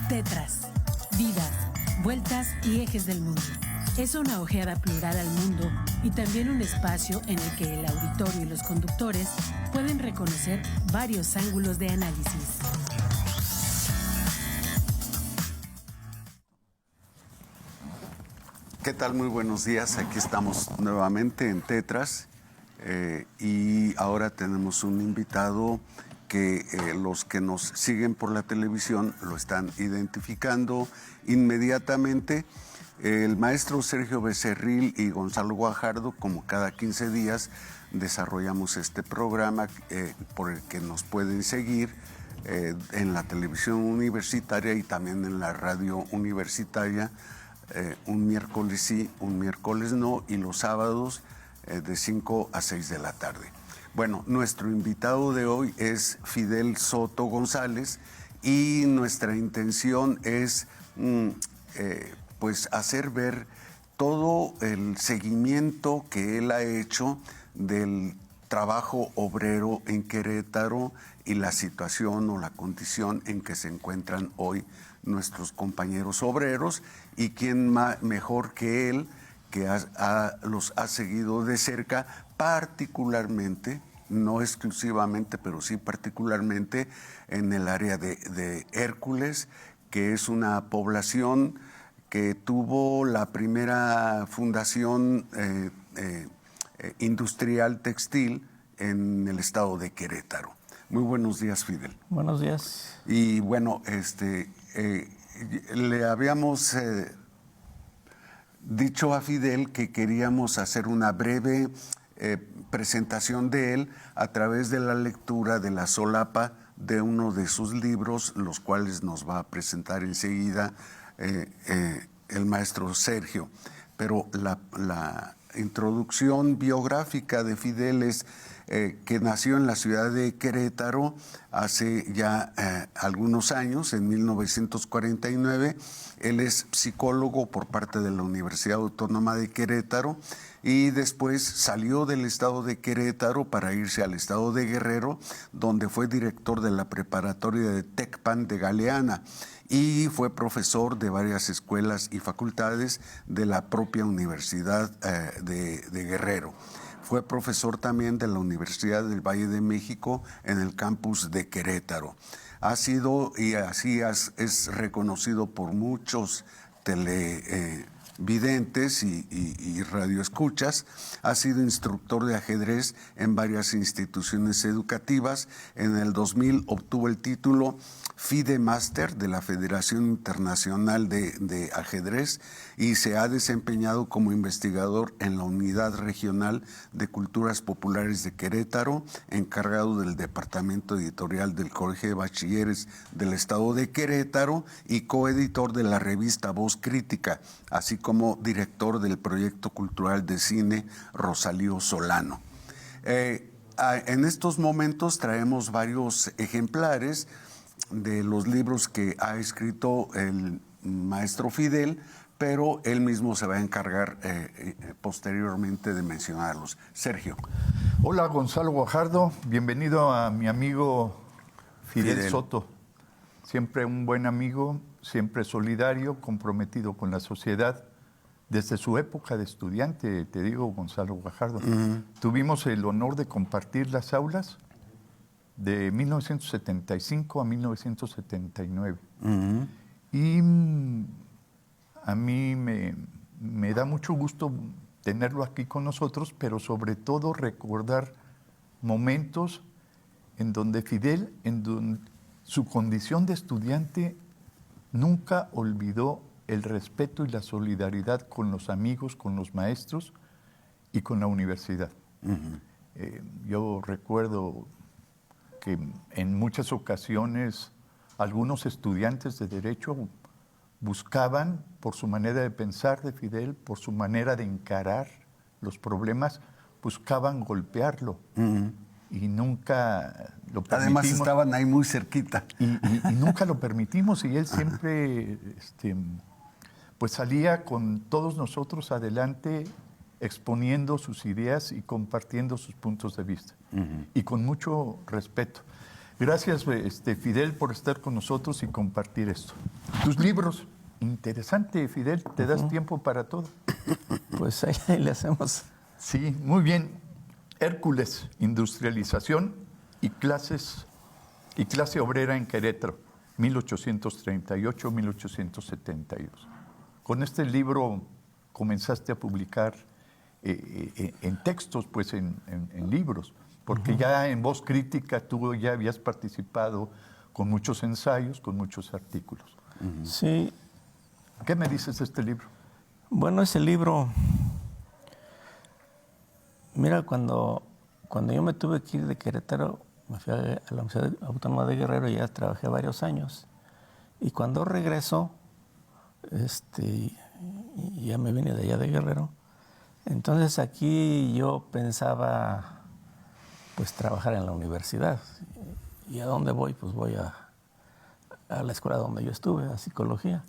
Tetras, vidas, vueltas y ejes del mundo. Es una ojeada plural al mundo y también un espacio en el que el auditorio y los conductores pueden reconocer varios ángulos de análisis. ¿Qué tal? Muy buenos días. Aquí estamos nuevamente en Tetras y ahora tenemos un invitado que los que nos siguen por la televisión lo están identificando inmediatamente. El maestro Sergio Becerril y Gonzalo Guajardo, como cada 15 días, desarrollamos este programa por el que nos pueden seguir en la televisión universitaria y también en la radio universitaria, un miércoles sí, un miércoles no, y los sábados de 5 a 6 de la tarde. Bueno, nuestro invitado de hoy es Fidel Soto González y nuestra intención es pues hacer ver todo el seguimiento que él ha hecho del trabajo obrero en Querétaro y la situación o la condición en que se encuentran hoy nuestros compañeros obreros, y quién mejor que él, que los ha seguido de cerca, particularmente, no exclusivamente, pero sí particularmente en el área de Hércules, que es una población que tuvo la primera fundación industrial textil en el estado de Querétaro. Muy buenos días, Fidel. Buenos días. Y bueno, le habíamos dicho a Fidel que queríamos hacer una breve presentación de él a través de la lectura de la solapa de uno de sus libros, los cuales nos va a presentar enseguida el maestro Sergio. Pero la introducción biográfica de Fidel es que nació en la ciudad de Querétaro hace ya algunos años, en 1949. Él es psicólogo por parte de la Universidad Autónoma de Querétaro y después salió del estado de Querétaro para irse al estado de Guerrero, donde fue director de la preparatoria de Tecpan de Galeana y fue profesor de varias escuelas y facultades de la propia Universidad de Guerrero. Fue profesor también de la Universidad del Valle de México en el campus de Querétaro. Ha sido y así es reconocido por muchos televidentes y radioescuchas. Ha sido instructor de ajedrez en varias instituciones educativas. En el 2000 obtuvo el título FIDE Master de la Federación Internacional de Ajedrez y se ha desempeñado como investigador en la Unidad Regional de Culturas Populares de Querétaro, encargado del Departamento Editorial del Colegio de Bachilleres del Estado de Querétaro y coeditor de la revista Voz Crítica, así como director del proyecto cultural de cine Rosalío Solano. En estos momentos traemos varios ejemplares de los libros que ha escrito el maestro Fidel, pero él mismo se va a encargar posteriormente de mencionarlos. Sergio. Hola, Gonzalo Guajardo, bienvenido a mi amigo Fidel Soto. Siempre un buen amigo, siempre solidario, comprometido con la sociedad. Desde su época de estudiante, te digo, Gonzalo Guajardo, tuvimos el honor de compartir las aulas de 1975 a 1979. Y a mí me da mucho gusto tenerlo aquí con nosotros, pero sobre todo recordar momentos en donde Fidel, su condición de estudiante, nunca olvidó el respeto y la solidaridad con los amigos, con los maestros y con la universidad. Yo recuerdo que en muchas ocasiones algunos estudiantes de Derecho buscaban, por su manera de pensar de Fidel, por su manera de encarar los problemas, buscaban golpearlo. Y nunca lo permitimos. Además estaban ahí muy cerquita. Y nunca lo permitimos, y él siempre pues salía con todos nosotros adelante, exponiendo sus ideas y compartiendo sus puntos de vista. Y con mucho respeto. Gracias, Fidel, por estar con nosotros y compartir esto. Tus libros, interesante, Fidel, te das tiempo para todo. Pues ahí le hacemos. Sí, muy bien. Hércules, industrialización y clase obrera en Querétaro, 1838-1872. Con este libro comenzaste a publicar en textos, pues en libros, porque ya en Voz Crítica tú ya habías participado con muchos ensayos, con muchos artículos. Sí. ¿Qué me dices de este libro? Bueno, ese libro, mira, cuando yo me tuve que ir de Querétaro, me fui a la Universidad Autónoma de Guerrero y ya trabajé varios años. Y cuando regreso, ya me vine de allá de Guerrero, entonces aquí yo pensaba pues trabajar en la universidad. ¿Y a dónde voy? Pues voy a la escuela donde yo estuve, a psicología.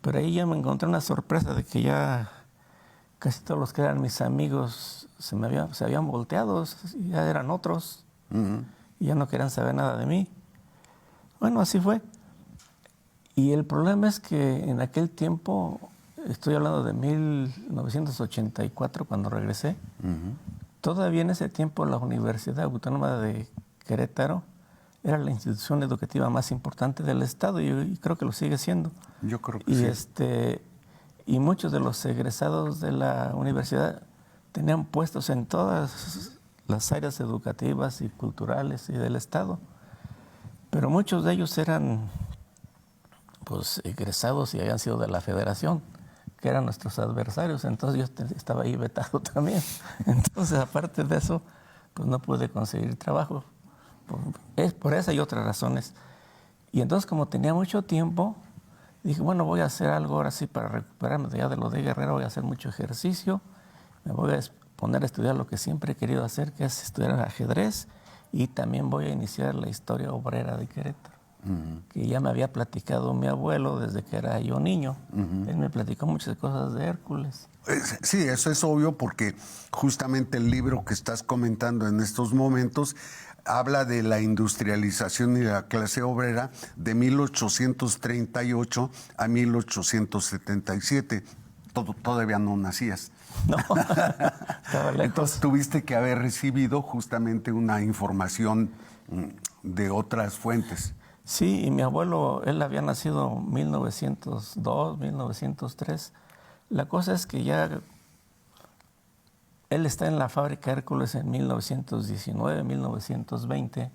Pero ahí ya me encontré una sorpresa de que ya casi todos los que eran mis amigos se habían volteado, ya eran otros, y ya no querían saber nada de mí. Bueno, así fue. Y el problema es que en aquel tiempo, estoy hablando de 1984, cuando regresé, todavía en ese tiempo la Universidad Autónoma de Querétaro era la institución educativa más importante del Estado y creo que lo sigue siendo. Yo creo que sí. Y muchos de los egresados de la universidad tenían puestos en todas las áreas educativas y culturales y del Estado. Pero muchos de ellos eran pues egresados y habían sido de la Federación, que eran nuestros adversarios. Entonces yo estaba ahí vetado también. Entonces, aparte de eso, pues no pude conseguir trabajo. Por esa y otras razones. Y entonces, como tenía mucho tiempo, dije, bueno, voy a hacer algo ahora sí para recuperarme de lo de Guerrero, voy a hacer mucho ejercicio, me voy a poner a estudiar lo que siempre he querido hacer, que es estudiar ajedrez, y también voy a iniciar la historia obrera de Querétaro, que ya me había platicado mi abuelo desde que era yo niño. Él me platicó muchas cosas de Hércules. Sí, eso es obvio porque justamente el libro que estás comentando en estos momentos habla de la industrialización y la clase obrera de 1838 a 1877. Todavía no nacías. No, estaba lejos. Entonces tuviste que haber recibido justamente una información de otras fuentes. Sí, y mi abuelo, él había nacido en 1902, 1903. La cosa es que ya él está en la fábrica Hércules en 1919, 1920.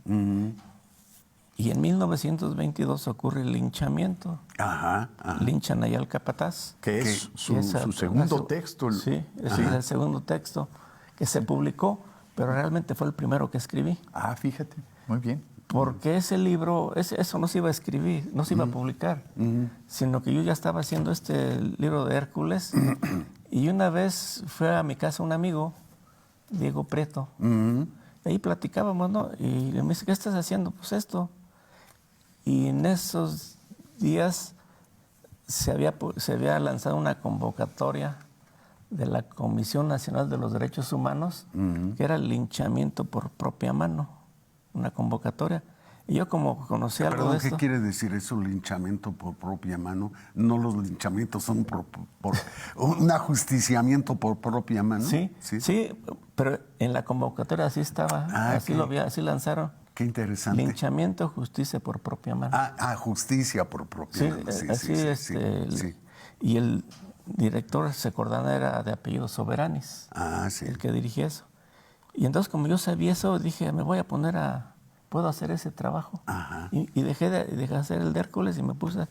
Y en 1922 ocurre el linchamiento. Linchan ahí al capataz. Que es su segundo texto. Sí, ese es el segundo texto que se publicó, pero realmente fue el primero que escribí. Ah, fíjate, muy bien. Porque ese libro, eso no se iba a escribir, no se iba a publicar, sino que yo ya estaba haciendo este libro de Hércules. Y una vez fue a mi casa un amigo, Diego Prieto, y ahí platicábamos, ¿no? Y me dice, ¿qué estás haciendo? Pues esto. Y en esos días se había lanzado una convocatoria de la Comisión Nacional de los Derechos Humanos, que era el linchamiento por propia mano, una convocatoria. Y yo como conocía algo de esto... ¿Qué quiere decir eso, linchamiento por propia mano? No, los linchamientos son por un ajusticiamiento por propia mano. Sí, pero en la convocatoria así estaba, así lanzaron. Qué interesante. Linchamiento, justicia por propia mano. Justicia por propia mano. Sí. Y el director Secordana era de apellido Soberanis, el que dirigía eso. Y entonces, como yo sabía eso, dije, me voy a poner puedo hacer ese trabajo. Y dejé de hacer el de Hércules y me puse...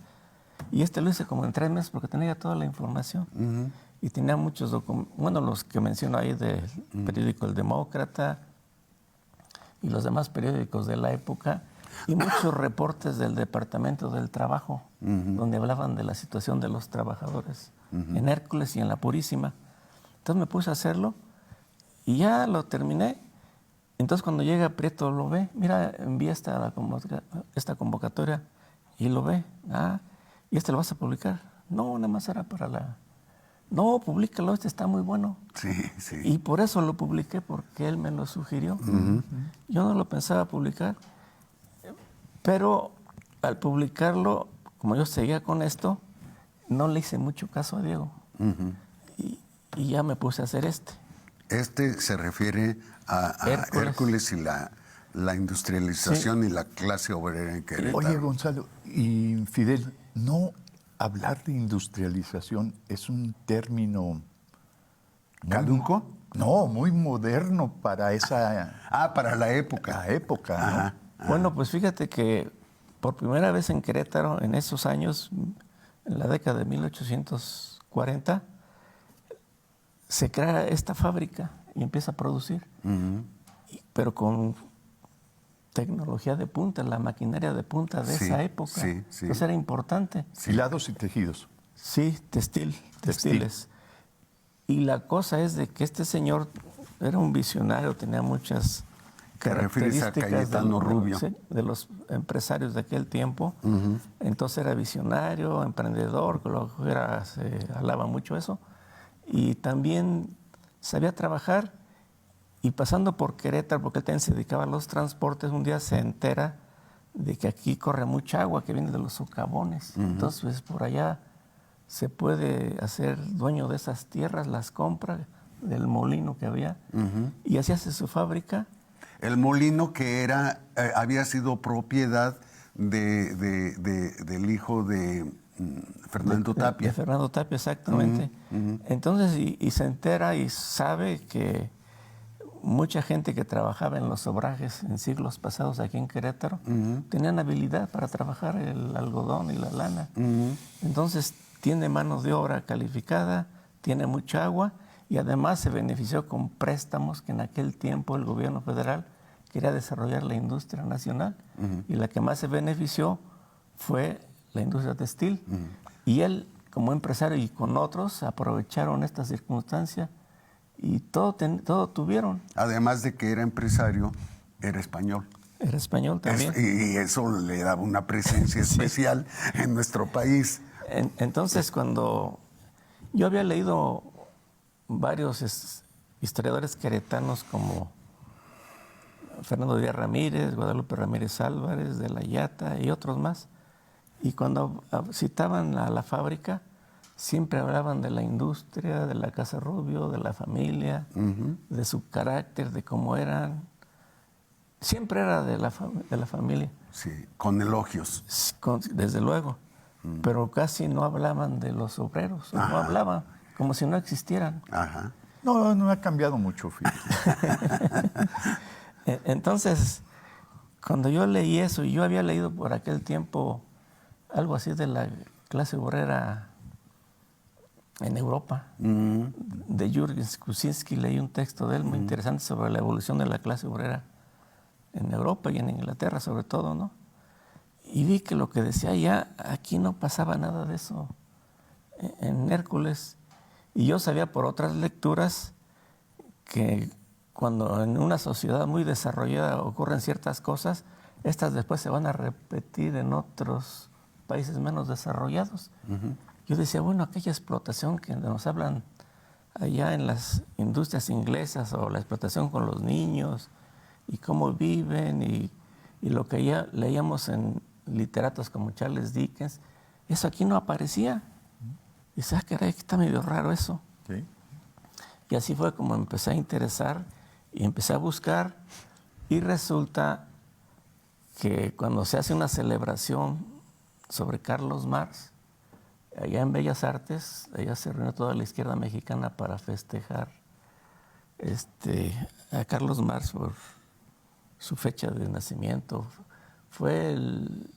Y lo hice como en 3 meses porque tenía toda la información. Y tenía muchos documentos, bueno, los que menciono ahí del periódico El Demócrata y los demás periódicos de la época, y muchos reportes del Departamento del Trabajo, donde hablaban de la situación de los trabajadores en Hércules y en la Purísima. Entonces me puse a hacerlo y ya lo terminé. Entonces cuando llega Prieto lo ve, mira, envía esta convocatoria y lo ve. ¿Y lo vas a publicar? No, nada más era para la... No, públicalo, está muy bueno. Sí. Y por eso lo publiqué, porque él me lo sugirió. Yo no lo pensaba publicar. Pero al publicarlo, como yo seguía con esto, no le hice mucho caso a Diego. Y ya me puse a hacer este. Este se refiere a Hércules y la industrialización, sí, y la clase obrera en Querétaro. Oye, Gonzalo y Fidel, no hablar de industrialización es un término ¿caduco? No, muy moderno para esa... para la época. La época, ¿no? Ajá. Bueno, pues fíjate que por primera vez en Querétaro, en esos años, en la década de 1840, se crea esta fábrica y empieza a producir, pero con tecnología de punta, la maquinaria de punta de esa época. Sí, sí. Entonces era importante. Hilados y tejidos. Sí, textiles. Y la cosa es de que este señor era un visionario, tenía muchas características a Cayetano Rubio, de los empresarios de aquel tiempo. Entonces era visionario, emprendedor, se alaba mucho eso. Y también sabía trabajar. Y pasando por Querétaro, porque él también se dedicaba a los transportes, un día se entera de que aquí corre mucha agua que viene de los socavones. Entonces, pues, por allá se puede hacer dueño de esas tierras, las compra del molino que había, y así hace su fábrica. El molino que había sido propiedad del hijo de Fernando Tapia. De Fernando Tapia, exactamente. Entonces, y se entera y sabe que mucha gente que trabajaba en los obrajes en siglos pasados aquí en Querétaro tenían habilidad para trabajar el algodón y la lana. Entonces tiene mano de obra calificada, tiene mucha agua y además se benefició con préstamos que en aquel tiempo el gobierno federal quería desarrollar la industria nacional y la que más se benefició fue la industria textil. Y él, como empresario y con otros, aprovecharon esta circunstancia y todo tuvieron. Además de que era empresario, era español. Era español también. Y eso le daba una presencia especial en nuestro país. Entonces, cuando yo había leído varios historiadores queretanos como Fernando Díaz Ramírez, Guadalupe Ramírez Álvarez, de la Yata y otros más, y cuando citaban a la fábrica, siempre hablaban de la industria, de la Casa Rubio, de la familia, de su carácter, de cómo eran. Siempre era de la familia. Sí, con elogios. Desde luego. Pero casi no hablaban de los obreros. No hablaban, como si no existieran. No ha cambiado mucho, Phil. Entonces, cuando yo leí eso, y yo había leído por aquel tiempo algo así de la clase obrera en Europa, de Jürgen Kuczynski, leí un texto de él muy interesante sobre la evolución de la clase obrera en Europa y en Inglaterra sobre todo, ¿no? Y vi que lo que decía allá, aquí no pasaba nada de eso en Hércules. Y yo sabía por otras lecturas que cuando en una sociedad muy desarrollada ocurren ciertas cosas, estas después se van a repetir en otros países menos desarrollados. Yo decía, bueno, aquella explotación que nos hablan allá en las industrias inglesas o la explotación con los niños y cómo viven y lo que ya leíamos en literatos como Charles Dickens, eso aquí no aparecía. Y dice, caray, está medio raro eso. Sí. Y así fue como empecé a interesar y empecé a buscar y resulta que cuando se hace una celebración sobre Carlos Marx, allá en Bellas Artes, allá se reunió toda la izquierda mexicana para festejar a Carlos Marx por su fecha de nacimiento. Fue en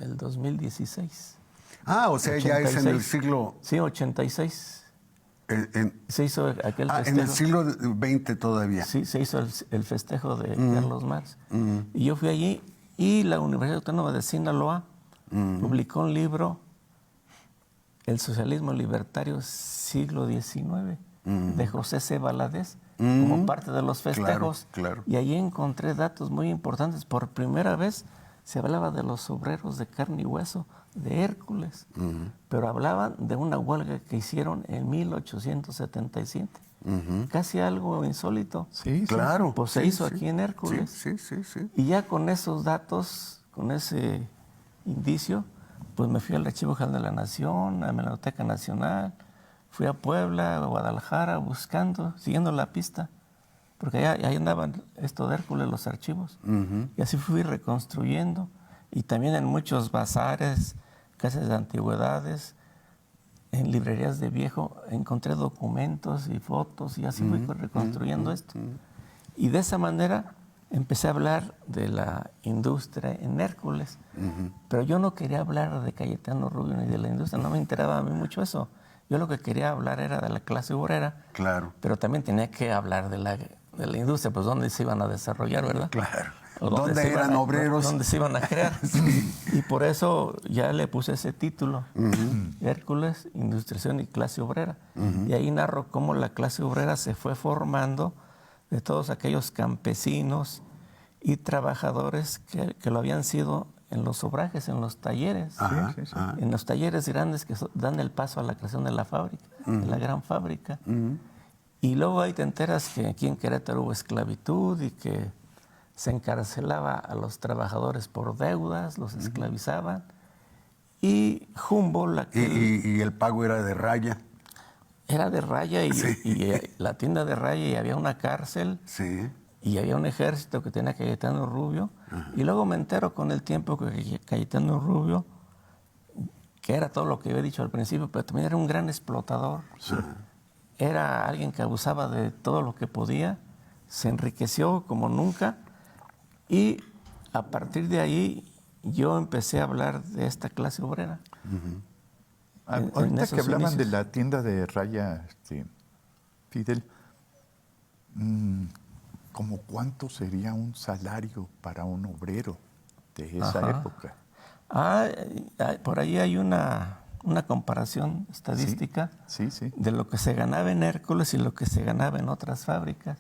el 2016. O sea, 86. Ya es en el siglo... Sí, 86. Se hizo aquel festejo. En el siglo XX todavía. Sí, se hizo el festejo de Carlos Marx. Y yo fui allí y la Universidad Autónoma de Sinaloa publicó un libro, El socialismo libertario siglo XIX, de José C. Valadez, como parte de los festejos. Claro. Y allí encontré datos muy importantes. Por primera vez se hablaba de los obreros de carne y hueso, de Hércules, pero hablaban de una huelga que hicieron en 1877. Casi algo insólito. Sí, claro. Pues se hizo aquí en Hércules. Sí. Y ya con esos datos, con ese indicio, pues me fui al Archivo General de la Nación, a la Biblioteca Nacional, fui a Puebla, a Guadalajara, buscando, siguiendo la pista, porque ahí andaban esto de Hércules, los archivos. Y así fui reconstruyendo, y también en muchos bazares, casas de antigüedades, en librerías de viejo, encontré documentos y fotos, y así fui reconstruyendo esto. Y de esa manera empecé a hablar de la industria en Hércules, pero yo no quería hablar de Cayetano Rubio ni de la industria, no me interesaba a mí mucho eso. Yo lo que quería hablar era de la clase obrera, claro, pero también tenía que hablar de la industria, pues dónde se iban a desarrollar, ¿verdad? claro. ¿Dónde eran obreros? ¿Dónde se iban a crear? Sí. Y por eso ya le puse ese título, Hércules, Industriación y Clase Obrera. Y ahí narro cómo la clase obrera se fue formando de todos aquellos campesinos y trabajadores que lo habían sido en los obrajes, en los talleres, en los talleres grandes que dan el paso a la creación de la fábrica, de la gran fábrica. Y luego ahí te enteras que aquí en Querétaro hubo esclavitud y que se encarcelaba a los trabajadores por deudas, los esclavizaban. Y Humboldt... Y el pago era de raya. Era de raya y la tienda de raya, y había una cárcel. Sí. Y había un ejército que tenía Cayetano Rubio. Y luego me entero con el tiempo que Cayetano Rubio, que era todo lo que había dicho al principio, pero también era un gran explotador. Era alguien que abusaba de todo lo que podía, se enriqueció como nunca, y a partir de ahí yo empecé a hablar de esta clase obrera. Ahorita que hablaban de la tienda de raya, Fidel, ¿cómo cuánto sería un salario para un obrero de esa época? Por ahí hay una comparación estadística de lo que se ganaba en Hércules y lo que se ganaba en otras fábricas.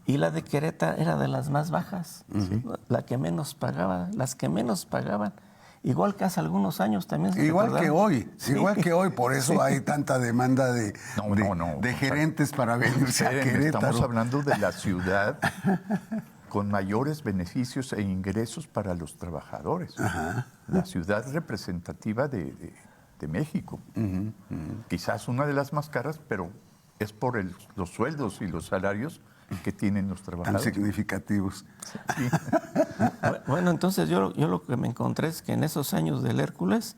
Y la de Querétaro era de las más bajas, la que menos pagaba, las que menos pagaban. Igual que hace algunos años también. Igual que hoy, por eso hay tanta demanda de gerentes para venirse a Querétaro. Estamos hablando de la ciudad con mayores beneficios e ingresos para los trabajadores. La ciudad representativa de México. Quizás una de las más caras, pero es por los sueldos y los salarios que tienen los trabajadores. Tan significativos. Sí. Bueno, entonces yo lo que me encontré es que en esos años del Hércules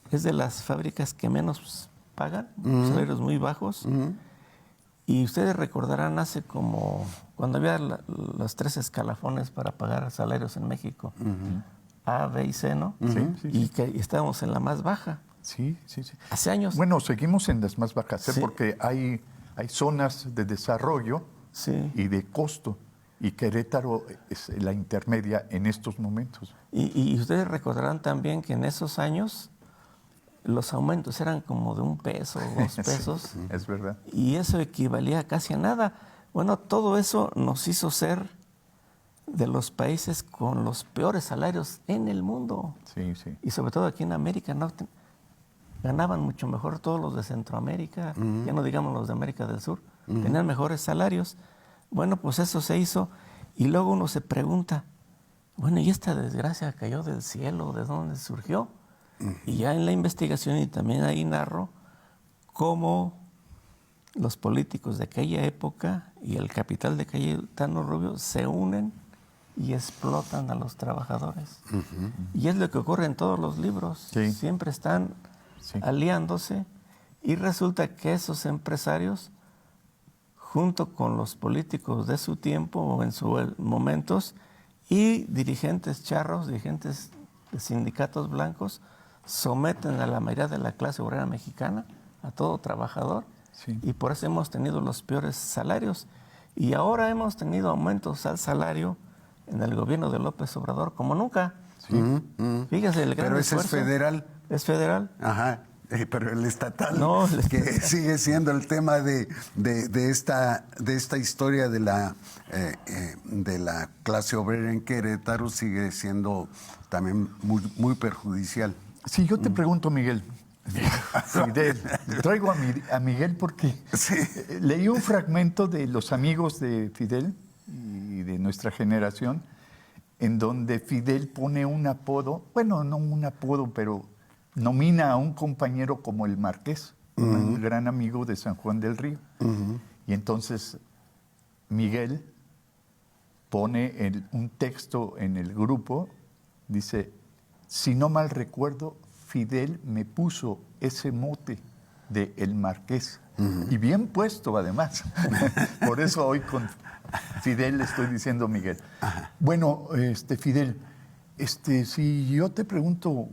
es de las fábricas que menos pagan, salarios muy bajos. Y ustedes recordarán hace como, cuando había los 3 escalafones para pagar salarios en México, A, B y C, ¿no? Y que estábamos en la más baja. Sí. Hace años. Bueno, seguimos en las más bajas, porque hay zonas de desarrollo y de costo, y Querétaro es la intermedia en estos momentos. Y ustedes recordarán también que en esos años los aumentos eran como de 1 peso o 2 pesos. Es verdad. Y eso equivalía casi a nada. Bueno, todo eso nos hizo ser de los países con los peores salarios en el mundo. Sí. Y sobre todo aquí en América, ¿no? Ganaban mucho mejor todos los de Centroamérica, ya no digamos los de América del Sur, tenían mejores salarios. Bueno, pues eso se hizo, y luego uno se pregunta, bueno, ¿y esta desgracia cayó del cielo? ¿De dónde surgió? Y ya en la investigación, y también ahí narro, cómo los políticos de aquella época y el capital de Cayetano Rubio se unen y explotan a los trabajadores. Y es lo que ocurre en todos los libros. Siempre están aliándose, y resulta que esos empresarios, junto con los políticos de su tiempo o en sus momentos, y dirigentes charros, dirigentes de sindicatos blancos, someten a la mayoría de la clase obrera mexicana, a todo trabajador, y por eso hemos tenido los peores salarios. Y ahora hemos tenido aumentos al salario en el gobierno de López Obrador como nunca. Fíjese el gran Pero ese esfuerzo. es federal. ¿Es federal? Ajá. Pero el estatal, que sigue siendo el tema de esta historia de la clase obrera en Querétaro, sigue siendo también muy perjudicial. Sí, yo te pregunto, Miguel, Fidel, traigo a Miguel porque leí un fragmento de los amigos de Fidel y de nuestra generación, en donde Fidel pone un apodo, bueno, no un apodo, pero nomina a un compañero como el Marqués, un gran amigo de San Juan del Río. Y entonces Miguel pone un texto en el grupo, dice, si no mal recuerdo, Fidel me puso ese mote de El Marqués. Y bien puesto, además. Por eso hoy con Fidel le estoy diciendo Miguel. Bueno, Fidel, si yo te pregunto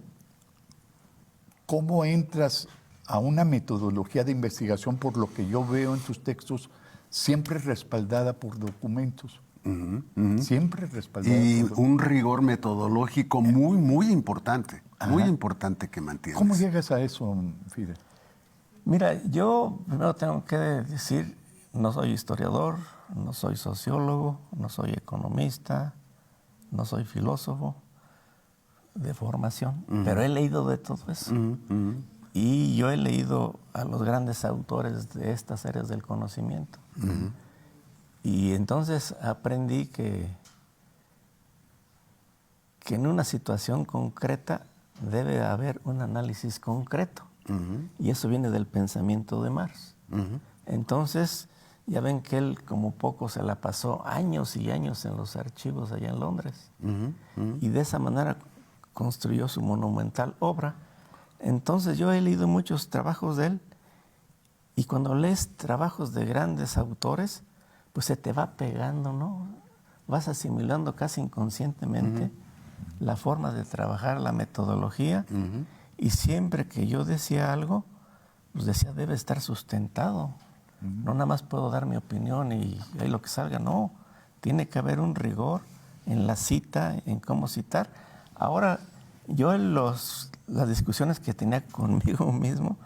cómo entras a una metodología de investigación, por lo que yo veo en tus textos, siempre respaldada por documentos. Siempre respaldada y por documentos. Un rigor metodológico muy importante, muy importante que mantienes. ¿Cómo llegas a eso, Fidel? Mira, yo primero tengo que decir, no soy historiador, no soy sociólogo, no soy economista, no soy filósofo de formación, pero he leído de todo eso. Y yo he leído a los grandes autores de estas áreas del conocimiento. Y entonces aprendí que en una situación concreta debe haber un análisis concreto. Y eso viene del pensamiento de Marx. Entonces, ya ven que él como poco se la pasó años y años en los archivos allá en Londres. Y de esa manera construyó su monumental obra. Entonces yo he leído muchos trabajos de él, y cuando lees trabajos de grandes autores, pues se te va pegando, ¿no? Vas asimilando casi inconscientemente la forma de trabajar, la metodología, y siempre que yo decía algo, pues decía, debe estar sustentado. No nada más puedo dar mi opinión y ahí lo que salga, no. Tiene que haber un rigor en la cita, en cómo citar. Ahora, yo en las discusiones que tenía conmigo mismo,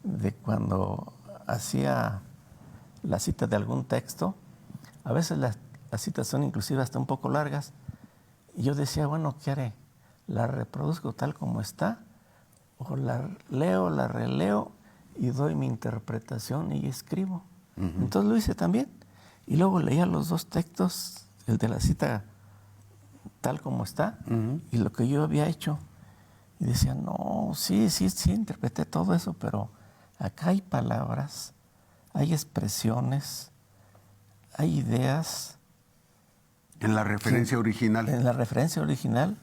de cuando hacía la cita de algún texto, a veces las citas son inclusive hasta un poco largas, y yo decía, bueno, ¿qué haré? ¿La reproduzco tal como está? ¿O la leo, la releo y doy mi interpretación y escribo? Entonces lo hice también. Y luego leía los dos textos, el de la cita tal como está y lo que yo había hecho. Y decía, no, sí, interpreté todo eso, pero acá hay palabras, hay expresiones, hay ideas. En la referencia original. En la referencia original,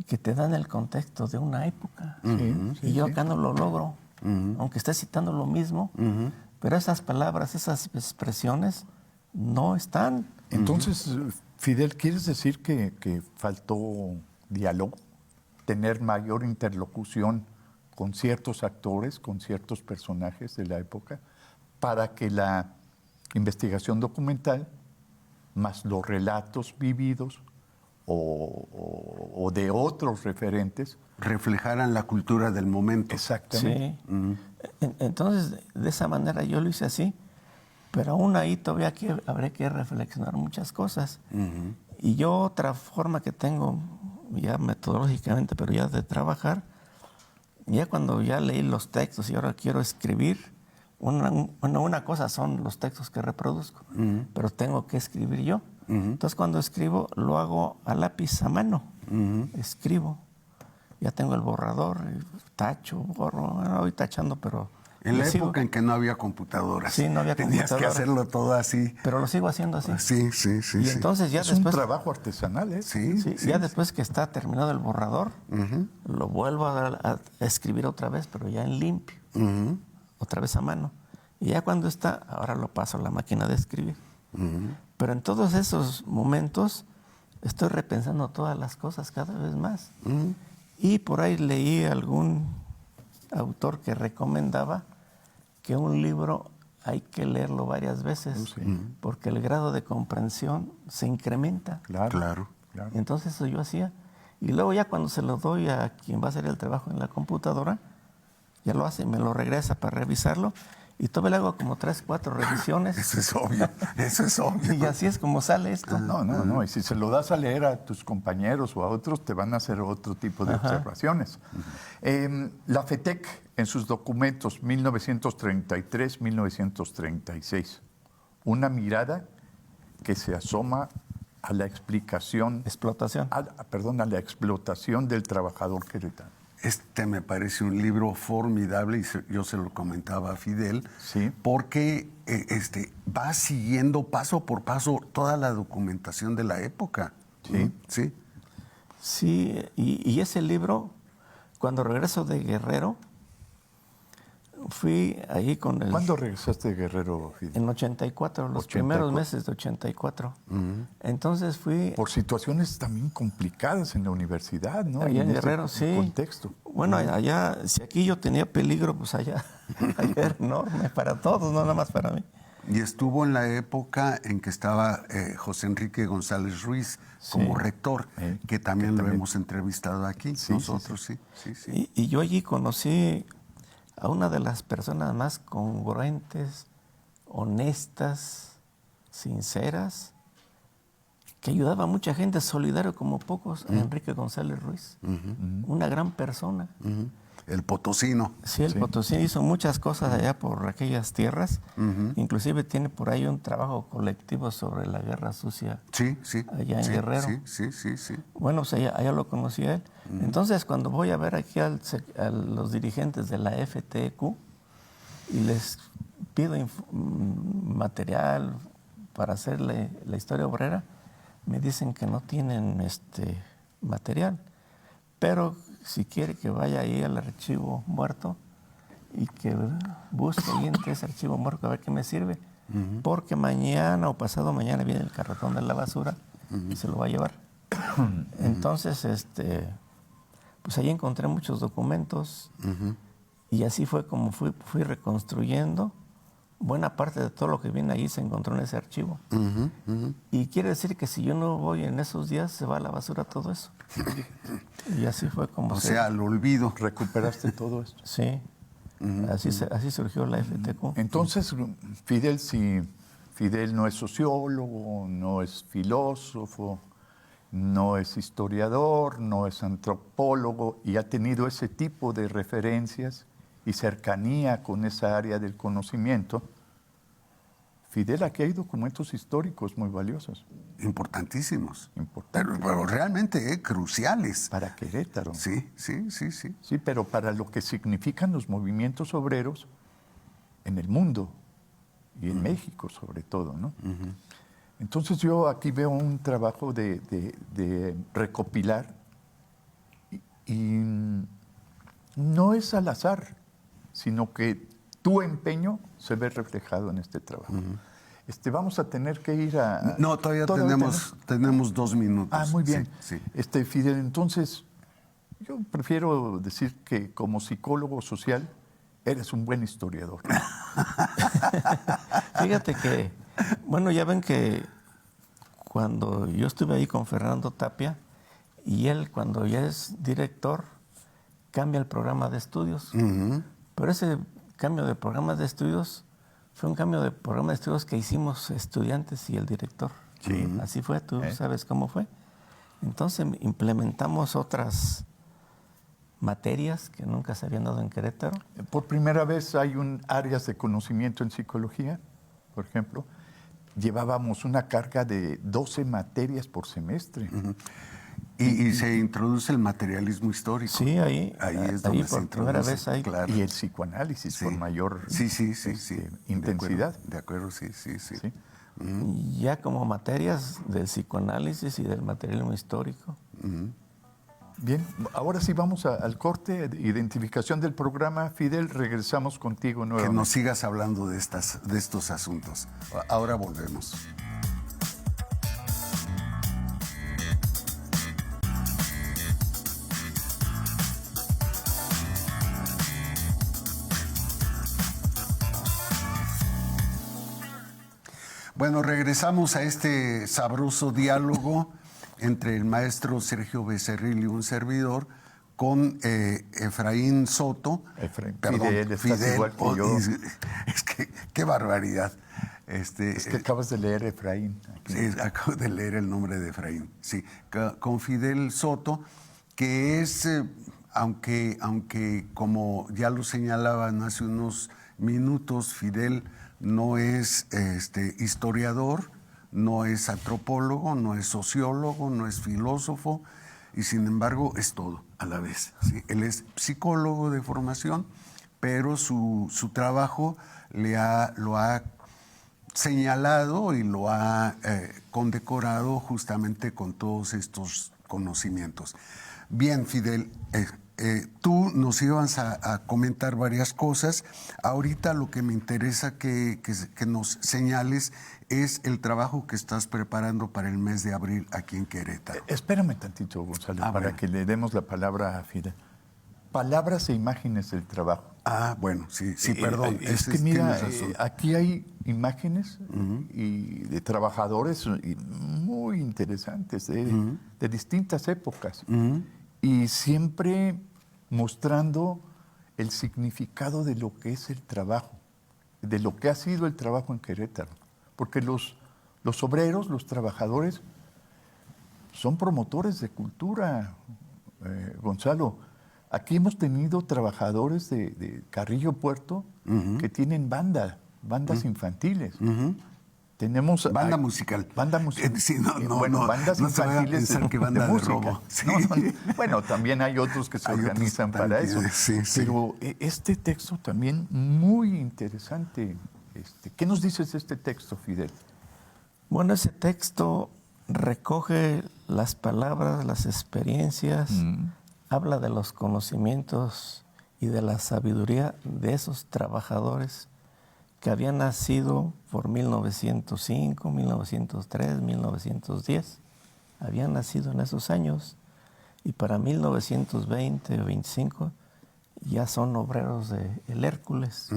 que te dan el contexto de una época. Y yo acá no lo logro, aunque esté citando lo mismo, pero esas palabras, esas expresiones no están. Entonces, Fidel, ¿quieres decir que faltó diálogo? Tener mayor interlocución con ciertos actores, con ciertos personajes de la época, para que la investigación documental, más los relatos vividos o de otros referentes, reflejaran la cultura del momento. Exactamente. Sí. Entonces, de esa manera yo lo hice así, pero aún ahí todavía habría que reflexionar muchas cosas. Y yo otra forma que tengo, ya metodológicamente, pero ya de trabajar, ya cuando ya leí los textos y ahora quiero escribir, una cosa son los textos que reproduzco, pero tengo que escribir yo. Entonces cuando escribo lo hago a lápiz a mano, escribo. Ya tengo el borrador, tacho, borro, voy tachando, pero... En la época en que no había computadoras. Sí, no había computadoras. Tenías que hacerlo todo así. Pero lo sigo haciendo así. Sí. Y entonces ya es después... un trabajo artesanal, ¿eh? Sí, ya después que está terminado el borrador, lo vuelvo a escribir otra vez, pero ya en limpio. Otra vez a mano. Y ya cuando está, ahora lo paso a la máquina de escribir. Pero en todos esos momentos estoy repensando todas las cosas cada vez más. Y por ahí leí algún autor que recomendaba que un libro hay que leerlo varias veces porque el grado de comprensión se incrementa. Claro. Entonces eso yo hacía. Y luego ya cuando se lo doy a quien va a hacer el trabajo en la computadora, ya lo hace, me lo regresa para revisarlo. Y todavía le hago como 3, 4 revisiones. Eso es obvio. Y así es como sale esto. No. Y si se lo das a leer a tus compañeros o a otros, te van a hacer otro tipo de observaciones. La FETEC, en sus documentos 1933-1936, una mirada que se asoma a la explicación. Explotación. A la explotación del trabajador queretano. Este me parece un libro formidable y yo se lo comentaba a Fidel, sí, porque va siguiendo paso por paso toda la documentación de la época. Sí. Sí. Sí, y ese libro, cuando regreso de Guerrero, fui ahí con el... ¿Cuándo regresaste de Guerrero, Fidel? En 84, los primeros meses de 84. Entonces fui... Por situaciones también complicadas en la universidad, ¿no? Allá en Guerrero, sí. Contexto. Bueno, allá, si aquí yo tenía peligro, pues allá era enorme para todos, no nada más para mí. Y estuvo en la época en que estaba José Enrique González Ruiz como rector, que también lo hemos entrevistado aquí, sí, nosotros, sí. Y yo allí conocí a una de las personas más congruentes, honestas, sinceras, que ayudaba a mucha gente, solidario como pocos, a Enrique González Ruiz. Una gran persona. El potosino. Sí, el potosino hizo muchas cosas allá por aquellas tierras. Inclusive tiene por ahí un trabajo colectivo sobre la guerra sucia. Sí. Allá en Guerrero. Sí. Bueno, pues allá lo conocí a él. Entonces, cuando voy a ver aquí a los dirigentes de la FTQ y les pido material para hacer la historia obrera, me dicen que no tienen material. Pero si quiere que vaya ahí al archivo muerto y que busque ahí entre ese archivo muerto a ver qué me sirve, porque mañana o pasado mañana viene el carretón de la basura y se lo va a llevar. Entonces, pues ahí encontré muchos documentos y así fue como fui reconstruyendo. Buena parte de todo lo que viene ahí se encontró en ese archivo. Y quiere decir que si yo no voy en esos días, se va a la basura todo eso. Y así fue como... O sea, al olvido. ¿Recuperaste todo esto? Sí. Así surgió la FTQ. Entonces, Fidel, si Fidel no es sociólogo, no es filósofo, no es historiador, no es antropólogo y ha tenido ese tipo de referencias y cercanía con esa área del conocimiento, Fidel, aquí hay documentos históricos muy valiosos. Importantísimos. Importantes. Pero realmente cruciales. Para Querétaro. Sí. Sí, pero para lo que significan los movimientos obreros en el mundo y en México sobre todo, ¿no? Entonces yo aquí veo un trabajo de recopilar y no es al azar, sino que tu empeño se ve reflejado en este trabajo. Vamos a tener que ir a... No, todavía tenemos 2 minutos. Ah, muy bien. Sí. Fidel, entonces, yo prefiero decir que como psicólogo social eres un buen historiador. Fíjate que, bueno, ya ven que cuando yo estuve ahí con Fernando Tapia y él, cuando ya es director, cambia el programa de estudios. Pero ese cambio de programa de estudios fue un cambio de programa de estudios que hicimos estudiantes y el director. Sí. Así fue, tú sabes cómo fue. Entonces implementamos otras materias que nunca se habían dado en Querétaro. Por primera vez hay áreas de conocimiento en psicología, por ejemplo. Llevábamos una carga de 12 materias por semestre. Y se introduce el materialismo histórico. Sí, ahí es donde se por primera vez ahí. Claro. Y el psicoanálisis con mayor intensidad. De acuerdo, sí. Ya como materias del psicoanálisis y del materialismo histórico. Bien, ahora sí vamos al corte, identificación del programa. Fidel, regresamos contigo nuevamente. Que nos sigas hablando de estos asuntos. Ahora volvemos. Bueno, regresamos a este sabroso diálogo entre el maestro Sergio Becerril y un servidor con Efraín Soto. Fidel, igual que yo. Es que, qué barbaridad. Es que acabas de leer Efraín. Aquí. Sí, acabo de leer el nombre de Efraín. Sí, con Fidel Soto, que es, aunque como ya lo señalaban hace unos minutos, Fidel no es historiador, no es antropólogo, no es sociólogo, no es filósofo, y sin embargo es todo a la vez, ¿sí? Él es psicólogo de formación, pero su trabajo lo ha señalado y lo ha condecorado justamente con todos estos conocimientos. Bien, Fidel, tú nos ibas a comentar varias cosas. Ahorita lo que me interesa que nos señales es el trabajo que estás preparando para el mes de abril aquí en Querétaro. Espérame tantito, Gonzalo, para que le demos la palabra a Fidel. Palabras e imágenes del trabajo. Bueno, sí, perdón. Es que mira, aquí hay imágenes y de trabajadores muy interesantes de distintas épocas y siempre mostrando el significado de lo que es el trabajo, de lo que ha sido el trabajo en Querétaro. Porque los obreros, los trabajadores, son promotores de cultura, Gonzalo. Aquí hemos tenido trabajadores de Carrillo Puerto que tienen bandas infantiles. Tenemos banda musical. Banda musical. Sí, bandas no infantiles se vaya a pensar que banda de robo. Sí. Bueno, también hay otros que se organizan para eso. Sí. Pero este texto también muy interesante. ¿Qué nos dices de este texto, Fidel? Bueno, ese texto recoge las palabras, las experiencias, habla de los conocimientos y de la sabiduría de esos trabajadores que habían nacido por 1905, 1903, 1910. Habían nacido en esos años y para 1920 o 25 ya son obreros del Hércules.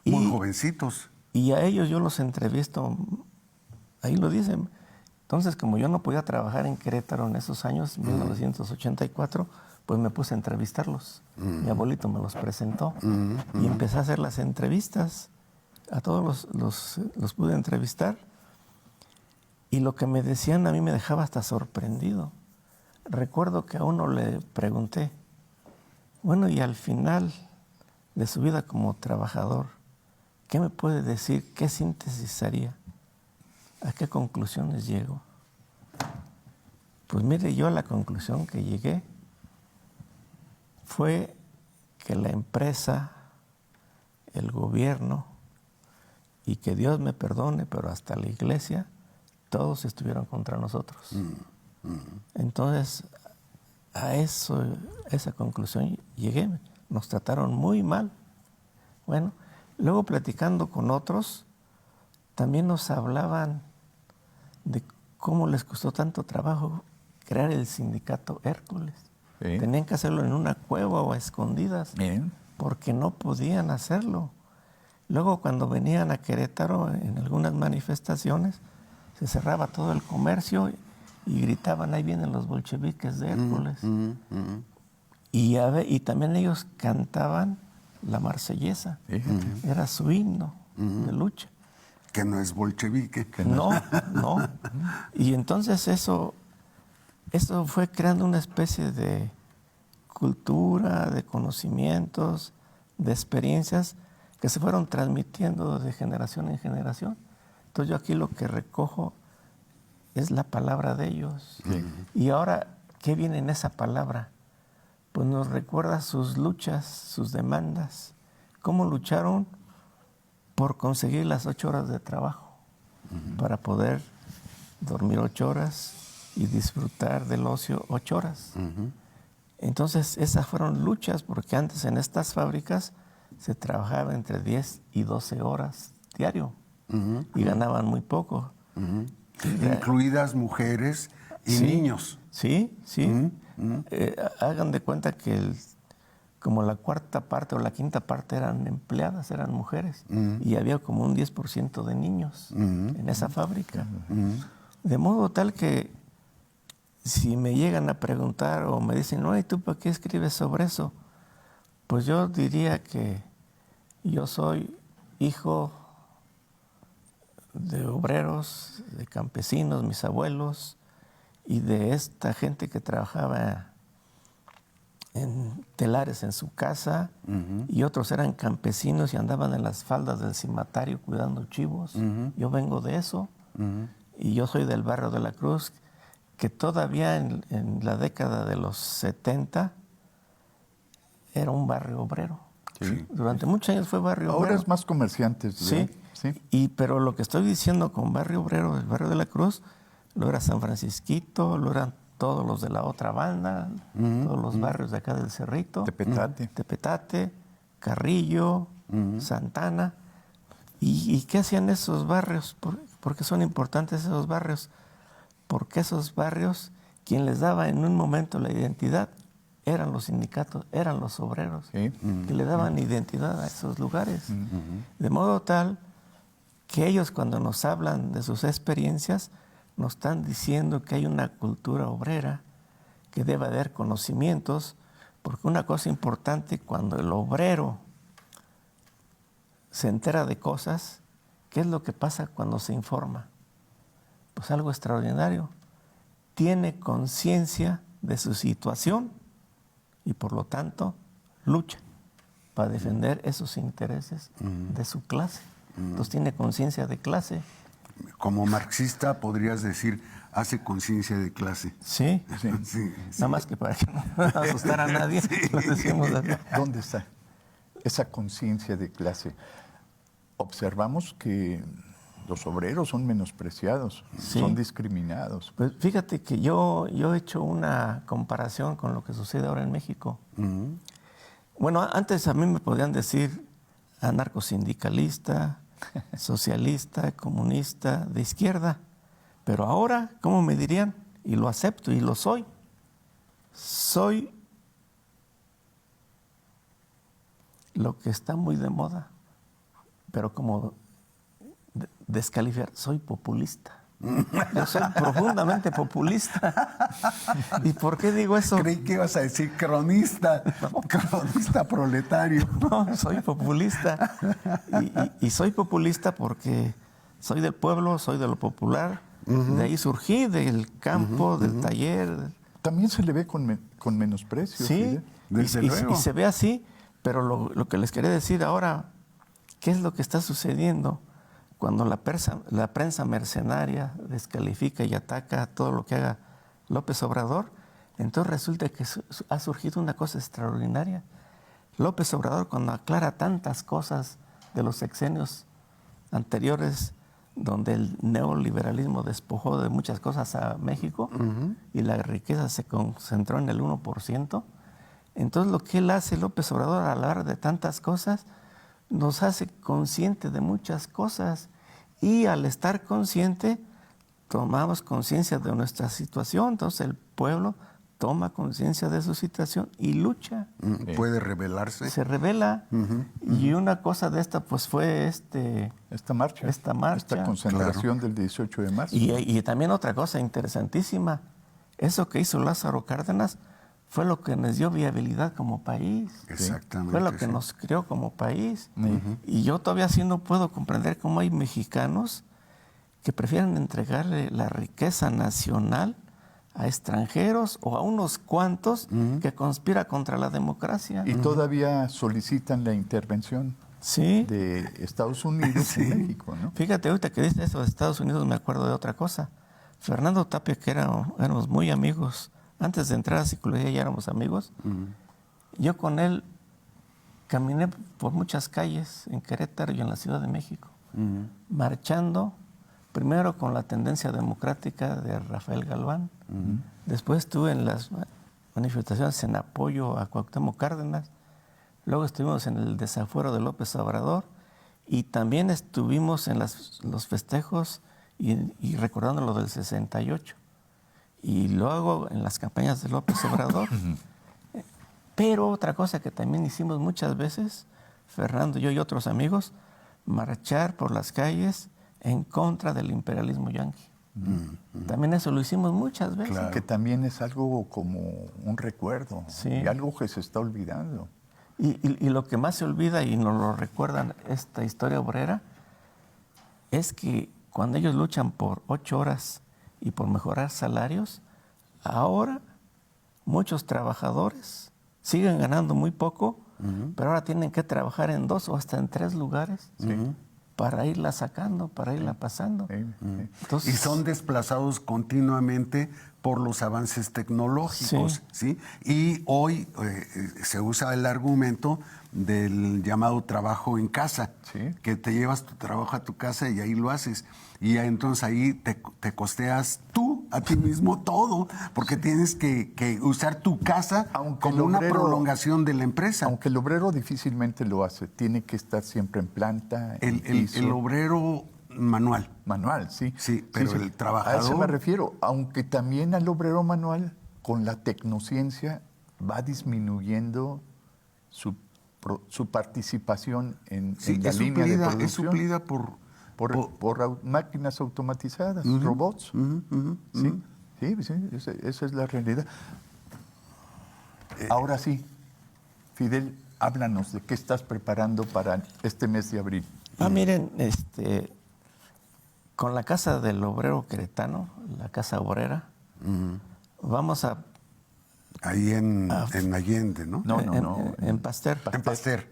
Muy jovencitos. Y a ellos yo los entrevisto, ahí lo dicen. Entonces, como yo no podía trabajar en Querétaro en esos años, 1984, pues me puse a entrevistarlos. Mi abuelito me los presentó y empecé a hacer las entrevistas. A todos los pude entrevistar. Y lo que me decían a mí me dejaba hasta sorprendido. Recuerdo que a uno le pregunté, bueno, y al final de su vida como trabajador, ¿qué me puede decir? ¿Qué síntesis haría? ¿A qué conclusiones llego? Pues mire, yo a la conclusión que llegué fue que la empresa, el gobierno, y que Dios me perdone, pero hasta la iglesia, todos estuvieron contra nosotros. Entonces, a esa conclusión llegué. Nos trataron muy mal. Bueno, luego platicando con otros, también nos hablaban de cómo les costó tanto trabajo crear el sindicato Hércules. Sí. Tenían que hacerlo en una cueva o a escondidas, porque no podían hacerlo. Luego, cuando venían a Querétaro en algunas manifestaciones, se cerraba todo el comercio y gritaban, ahí vienen los bolcheviques de Hércules. Y también ellos cantaban la marsellesa. Era su himno de lucha. Que no es bolchevique. No. Y entonces eso fue creando una especie de cultura, de conocimientos, de experiencias que se fueron transmitiendo de generación en generación. Entonces yo aquí lo que recojo es la palabra de ellos. Y ahora, ¿qué viene en esa palabra? Pues nos recuerda sus luchas, sus demandas, cómo lucharon por conseguir las 8 horas de trabajo, para poder dormir 8 horas y disfrutar del ocio 8 horas. Entonces, esas fueron luchas, porque antes en estas fábricas se trabajaba entre 10 y 12 horas diario y ganaban muy poco. Incluidas mujeres y niños. Sí. Hagan de cuenta que como la cuarta parte o la quinta parte eran empleadas, eran mujeres, y había como un 10% de niños en esa fábrica. De modo tal que si me llegan a preguntar o me dicen, no, ¿y tú por qué escribes sobre eso? Pues yo diría que yo soy hijo de obreros, de campesinos, mis abuelos, y de esta gente que trabajaba en telares en su casa, y otros eran campesinos y andaban en las faldas del cimatario cuidando chivos. Yo vengo de eso. y yo soy del barrio de la Cruz, que todavía en la década de los 70 era un barrio obrero. Sí. Durante muchos años fue barrio obrero. Ahora es más comerciantes. Sí. Pero lo que estoy diciendo con barrio obrero, el barrio de la Cruz, lo era San Francisquito, lo eran todos los de la otra banda, todos los barrios de acá del Cerrito. Tepetate, Carrillo, Santana. ¿Y qué hacían esos barrios? ¿Por qué son importantes esos barrios? Porque esos barrios, quien les daba en un momento la identidad, eran los sindicatos, eran los obreros, que le daban identidad a esos lugares. De modo tal que ellos, cuando nos hablan de sus experiencias, nos están diciendo que hay una cultura obrera, que debe haber conocimientos, porque una cosa importante, cuando el obrero se entera de cosas, ¿qué es lo que pasa cuando se informa? Pues algo extraordinario. Tiene conciencia de su situación y por lo tanto lucha para defender esos intereses de su clase. Entonces tiene conciencia de clase. Como marxista podrías decir, hace conciencia de clase. Sí. Nada más que para que no asustar a nadie, lo decimos así. ¿Dónde está esa conciencia de clase? Observamos que los obreros son menospreciados, son discriminados. Pues fíjate que yo he hecho una comparación con lo que sucede ahora en México. Bueno, antes a mí me podían decir anarcosindicalista, socialista, comunista, de izquierda. Pero ahora, ¿cómo me dirían? Y lo acepto y lo soy. Soy lo que está muy de moda, pero como descalificar, soy populista. Yo soy profundamente populista. ¿Y por qué digo eso? Creí que ibas a decir cronista, cronista proletario. No, soy populista. Y soy populista porque soy del pueblo, soy de lo popular. De ahí surgí, del campo, del taller. También se le ve con menosprecio. Sí, y se ve así, pero lo que les quería decir ahora, ¿qué es lo que está sucediendo? Cuando la prensa mercenaria descalifica y ataca todo lo que haga López Obrador, entonces resulta que ha surgido una cosa extraordinaria. López Obrador, cuando aclara tantas cosas de los sexenios anteriores, donde el neoliberalismo despojó de muchas cosas a México y la riqueza se concentró en el 1%, entonces lo que él hace, López Obrador, al hablar de tantas cosas, nos hace consciente de muchas cosas y al estar consciente tomamos conciencia de nuestra situación. Entonces el pueblo toma conciencia de su situación y lucha. ¿Puede rebelarse? Se revela. Y una cosa de esta pues fue esta marcha. Esta concentración del 18 de marzo. Y también otra cosa interesantísima, eso que hizo Lázaro Cárdenas fue lo que nos dio viabilidad como país. Exactamente. Fue lo que nos creó como país. Y yo todavía así no puedo comprender cómo hay mexicanos que prefieren entregarle la riqueza nacional a extranjeros o a unos cuantos que conspira contra la democracia. Y todavía solicitan la intervención de Estados Unidos en México, ¿no? Fíjate, ahorita que dices eso de Estados Unidos me acuerdo de otra cosa. Fernando Tapia, que éramos muy amigos, antes de entrar a psicología ya éramos amigos. Yo con él caminé por muchas calles en Querétaro y en la Ciudad de México, marchando primero con la tendencia democrática de Rafael Galván. Después estuve en las manifestaciones en apoyo a Cuauhtémoc Cárdenas. Luego estuvimos en el desafuero de López Obrador y también estuvimos en los festejos y recordando lo del 68. Y luego en las campañas de López Obrador. Pero otra cosa que también hicimos muchas veces, Fernando, yo y otros amigos, marchar por las calles en contra del imperialismo yanqui. También eso lo hicimos muchas veces. Claro. Que también es algo como un recuerdo, y algo que se está olvidando. Y lo que más se olvida, y nos lo recuerdan esta historia obrera, es que cuando ellos luchan por 8 horas y por mejorar salarios, ahora muchos trabajadores siguen ganando muy poco, pero ahora tienen que trabajar en 2 o hasta en 3 lugares para irla sacando, para irla pasando. Entonces, y son desplazados continuamente por los avances tecnológicos, ¿sí? Y hoy se usa el argumento del llamado trabajo en casa, que te llevas tu trabajo a tu casa y ahí lo haces. Y entonces ahí te costeas tú, a ti mismo, todo, porque tienes que usar tu casa como una prolongación de la empresa. Aunque el obrero difícilmente lo hace, tiene que estar siempre en planta. El obrero manual. Manual, sí. Sí, pero el trabajador... A eso me refiero, aunque también al obrero manual, con la tecnociencia, va disminuyendo su participación en la línea de producción. Es suplida por máquinas automatizadas, robots. Sí, esa es la realidad. Ahora sí, Fidel, háblanos de qué estás preparando para este mes de abril. Miren, con la Casa del Obrero Queretano, la Casa Obrera, vamos a... Ahí en Allende, ¿no? No. En Pasteur. En Pasteur.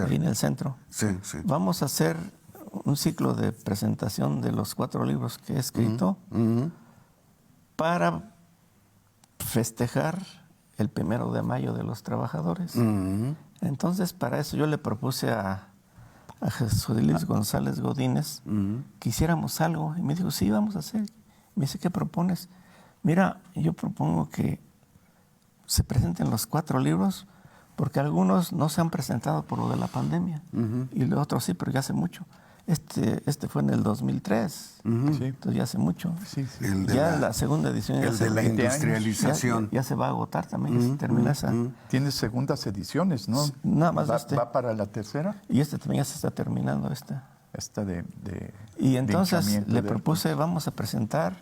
Ahí en el centro. Sí. Vamos a hacer un ciclo de presentación de los 4 libros que he escrito para festejar el 1 de mayo de los trabajadores. Entonces, para eso yo le propuse a José Luis González Godínez que hiciéramos algo. Y me dijo, sí, vamos a hacer. Me dice, ¿qué propones? Mira, yo propongo que se presenten los 4 libros porque algunos no se han presentado por lo de la pandemia y los otros sí, pero ya hace mucho. Este fue en el 2003, entonces ya hace mucho. Sí. La segunda edición. El de la industrialización. Ya se va a agotar también, ya se termina esa. Tienes segundas ediciones, ¿no? Nada más ¿Va para la tercera? Y también ya se está terminando Esta de y entonces le propuse, vamos a presentar,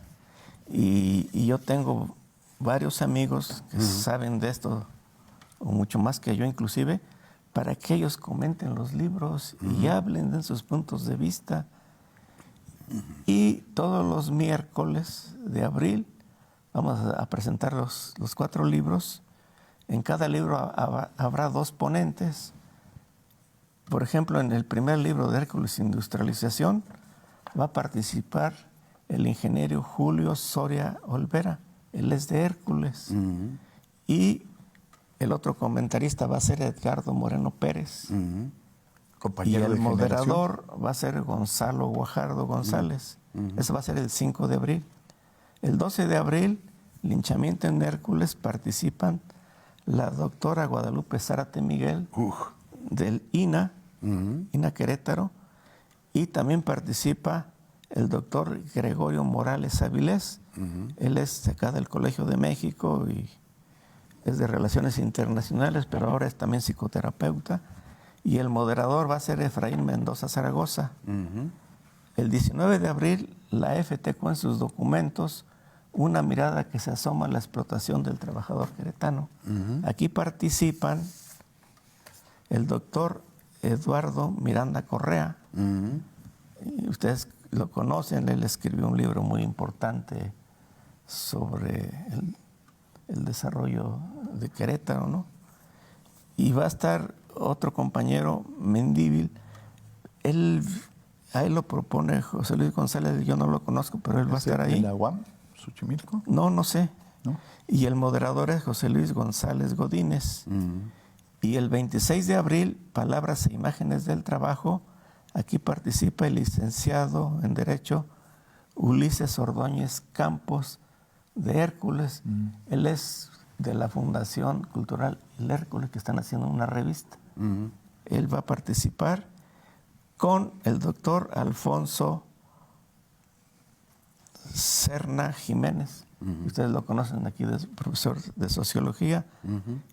y yo tengo varios amigos que saben de esto, o mucho más que yo inclusive, para que ellos comenten los libros y hablen de sus puntos de vista. Y todos los miércoles de abril vamos a presentar los 4 libros. En cada libro habrá 2 ponentes. Por ejemplo, en el primer libro de Hércules Industrialización va a participar el ingeniero Julio Soria Olvera. Él es de Hércules. Y el otro comentarista va a ser Edgardo Moreno Pérez. Compañero y el de moderador va a ser Gonzalo Guajardo González. Eso va a ser el 5 de abril. El 12 de abril, linchamiento en Hércules, participan la doctora Guadalupe Zárate Miguel del INA, INA Querétaro, y también participa el doctor Gregorio Morales Avilés. Él es de acá del Colegio de México y es de Relaciones Internacionales, pero ahora es también psicoterapeuta. Y el moderador va a ser Efraín Mendoza Zaragoza. El 19 de abril, la FTQ en sus documentos, una mirada que se asoma a la explotación del trabajador queretano. Aquí participan el doctor Eduardo Miranda Correa. Y ustedes lo conocen, él escribió un libro muy importante sobre el desarrollo de Querétaro, ¿no? Y va a estar otro compañero, Mendívil. A él lo propone José Luis González, yo no lo conozco, pero él va a estar ahí. ¿En la UAM, Xochimilco? No sé. ¿No? Y el moderador es José Luis González Godínez. Y el 26 de abril, Palabras e Imágenes del Trabajo, aquí participa el licenciado en Derecho Ulises Ordóñez Campos, de Hércules. Él es de la Fundación Cultural El Hércules, que están haciendo una revista. Él va a participar con el doctor Alfonso Serna Jiménez. Ustedes lo conocen aquí, profesor de Sociología.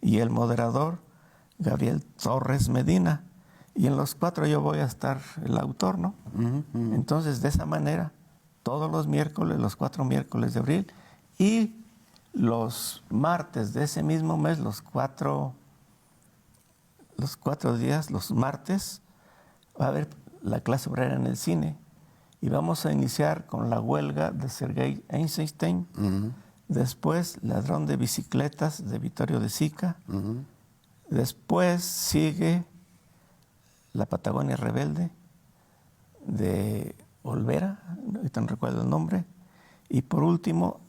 Y el moderador, Gabriel Torres Medina. Y en los 4 yo voy a estar el autor, ¿no? Entonces, de esa manera, todos los miércoles, los 4 miércoles de abril, y los martes de ese mismo mes, los 4 días, los martes, va a haber la clase obrera en el cine. Y vamos a iniciar con la huelga de Sergei Eisenstein. Después, Ladrón de Bicicletas de Vittorio de Sica. Después sigue La Patagonia Rebelde de Olvera, ahorita no recuerdo el nombre, y por último,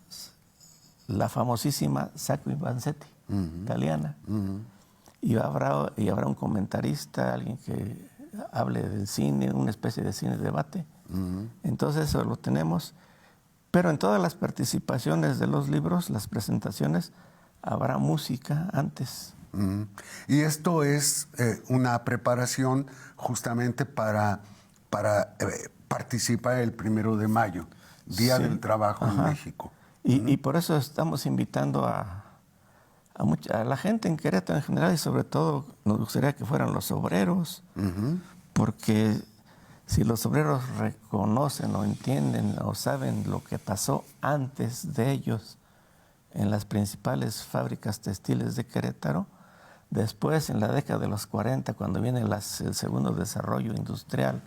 la famosísima Sacco y Vanzetti, italiana. Y habrá un comentarista, alguien que hable del cine, una especie de cine debate. Entonces eso lo tenemos. Pero en todas las participaciones de los libros, las presentaciones, habrá música antes. Y esto es una preparación justamente para participar el 1 de mayo, Día del Trabajo en México. Y por eso estamos invitando a la gente en Querétaro en general, y sobre todo nos gustaría que fueran los obreros, porque si los obreros reconocen o entienden o saben lo que pasó antes de ellos en las principales fábricas textiles de Querétaro, después en la década de los 40, cuando viene el segundo desarrollo industrial,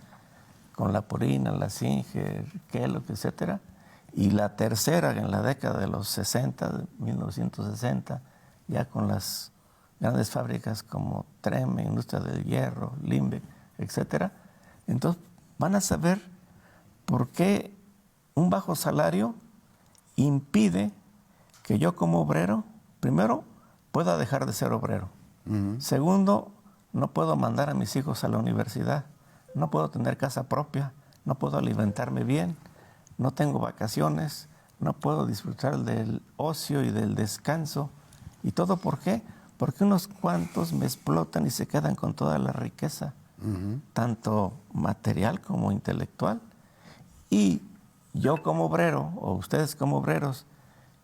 con la Purina, la Singer, Kellogg, etcétera, y la tercera en la década de los 60, 1960, ya con las grandes fábricas como Treme, Industria del Hierro, Limbe, etcétera. Entonces van a saber por qué un bajo salario impide que yo como obrero, primero, pueda dejar de ser obrero. Segundo, no puedo mandar a mis hijos a la universidad, no puedo tener casa propia, no puedo alimentarme bien, no tengo vacaciones, no puedo disfrutar del ocio y del descanso. ¿Y todo por qué? Porque unos cuantos me explotan y se quedan con toda la riqueza, tanto material como intelectual. Y yo como obrero, o ustedes como obreros,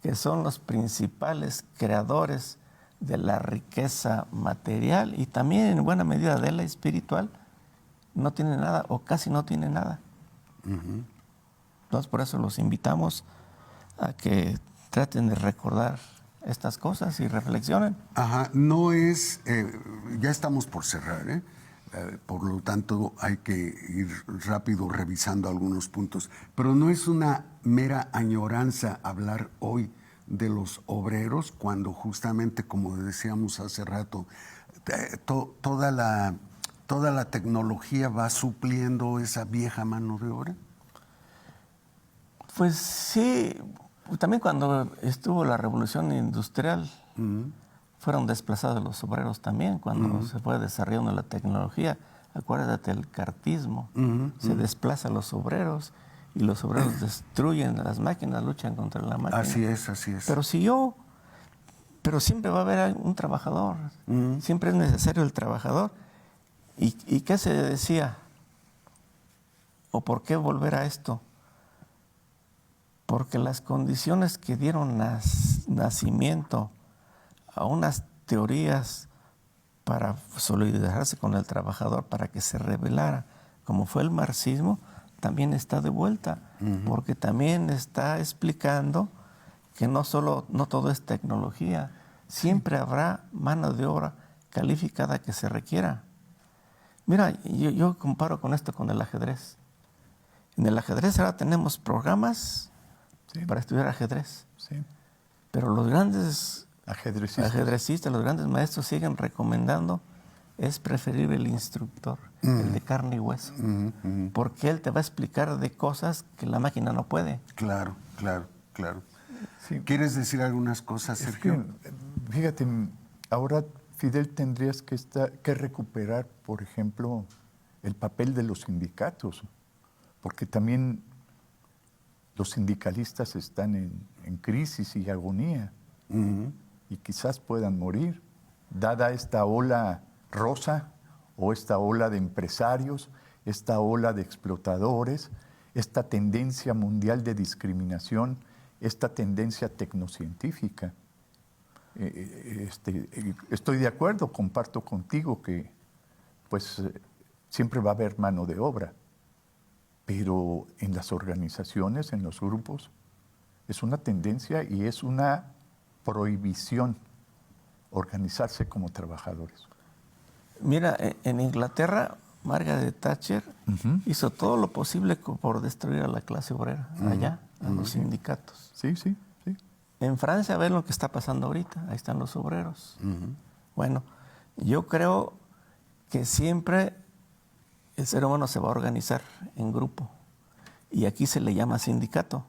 que son los principales creadores de la riqueza material y también en buena medida de la espiritual, no tienen nada o casi no tienen nada. Entonces por eso los invitamos a que traten de recordar estas cosas y reflexionen. No es, ya estamos por cerrar, por lo tanto hay que ir rápido revisando algunos puntos, pero no es una mera añoranza hablar hoy de los obreros cuando justamente, como decíamos hace rato, toda la tecnología va supliendo esa vieja mano de obra. Pues sí, también cuando estuvo la revolución industrial, fueron desplazados los obreros también, cuando se fue desarrollando la tecnología. Acuérdate del cartismo, se desplaza a los obreros y los obreros destruyen las máquinas, luchan contra la máquina. Así es. Pero siempre va a haber un trabajador, siempre es necesario el trabajador. ¿Y qué se decía? ¿O por qué volver a esto? Porque las condiciones que dieron nacimiento a unas teorías para solidarizarse con el trabajador, para que se rebelara, como fue el marxismo, también está de vuelta, porque también está explicando que no todo es tecnología, siempre habrá mano de obra calificada que se requiera. Mira, yo comparo con esto con el ajedrez. En el ajedrez ahora tenemos programas para estudiar ajedrez. Pero los grandes ajedrecistas, los grandes maestros siguen recomendando, es preferible el instructor, el de carne y hueso. Porque él te va a explicar de cosas que la máquina no puede. Claro. Sí. ¿Quieres decir algunas cosas, Sergio? Fíjate, ahora, Fidel, tendrías que recuperar, por ejemplo, el papel de los sindicatos, porque también los sindicalistas están en crisis y agonía y quizás puedan morir, dada esta ola rosa o esta ola de empresarios, esta ola de explotadores, esta tendencia mundial de discriminación, esta tendencia tecnocientífica. Estoy de acuerdo, comparto contigo que pues siempre va a haber mano de obra, pero en las organizaciones, en los grupos, es una tendencia y es una prohibición organizarse como trabajadores. Mira, en Inglaterra, Margaret Thatcher hizo todo lo posible por destruir a la clase obrera, allá, a los sindicatos. Sí. En Francia, a ver lo que está pasando ahorita, ahí están los obreros. Bueno, yo creo que siempre el ser humano se va a organizar en grupo. Y aquí se le llama sindicato.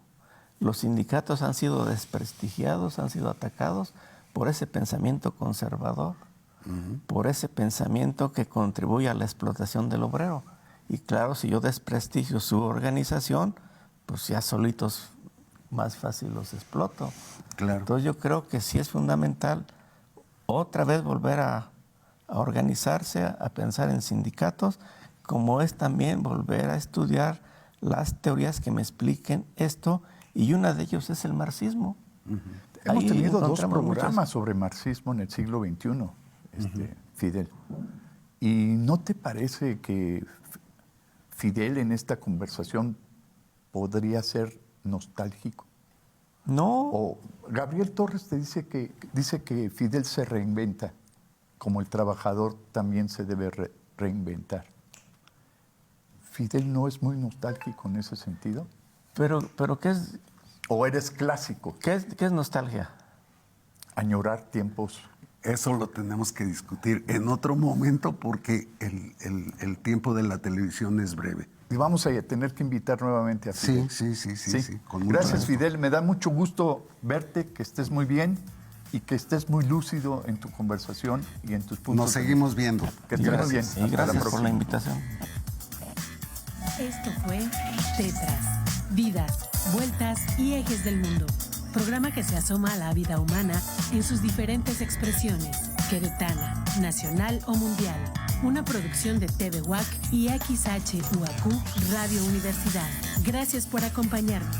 Los sindicatos han sido desprestigiados, han sido atacados por ese pensamiento conservador, por ese pensamiento que contribuye a la explotación del obrero. Y claro, si yo desprestigio su organización, pues ya solitos más fácil los exploto. Claro. Entonces yo creo que sí es fundamental otra vez volver a organizarse, a pensar en sindicatos, como es también volver a estudiar las teorías que me expliquen esto, y una de ellos es el marxismo. Hemos Ahí tenido 2 encontramos programas sobre marxismo en el siglo XXI, Fidel. ¿Y no te parece que Fidel en esta conversación podría ser nostálgico? No. O Gabriel Torres te dice que Fidel se reinventa, como el trabajador también se debe reinventar. ¿Fidel no es muy nostálgico en ese sentido? Pero ¿qué es? ¿O eres clásico? ¿Qué es nostalgia? Añorar tiempos. Eso lo tenemos que discutir en otro momento porque el tiempo de la televisión es breve. Y vamos a tener que invitar nuevamente a Fidel. Sí. Con mucho Gracias, gusto. Fidel. Me da mucho gusto verte, que estés muy bien y que estés muy lúcido en tu conversación y en tus puntos. Nos seguimos viendo. Que estés muy bien. Y gracias por la invitación. Esto fue Tetras, Vidas, Vueltas y Ejes del Mundo. Programa que se asoma a la vida humana en sus diferentes expresiones, queretana, nacional o mundial. Una producción de TV UAC y XHUAQ Radio Universidad. Gracias por acompañarnos.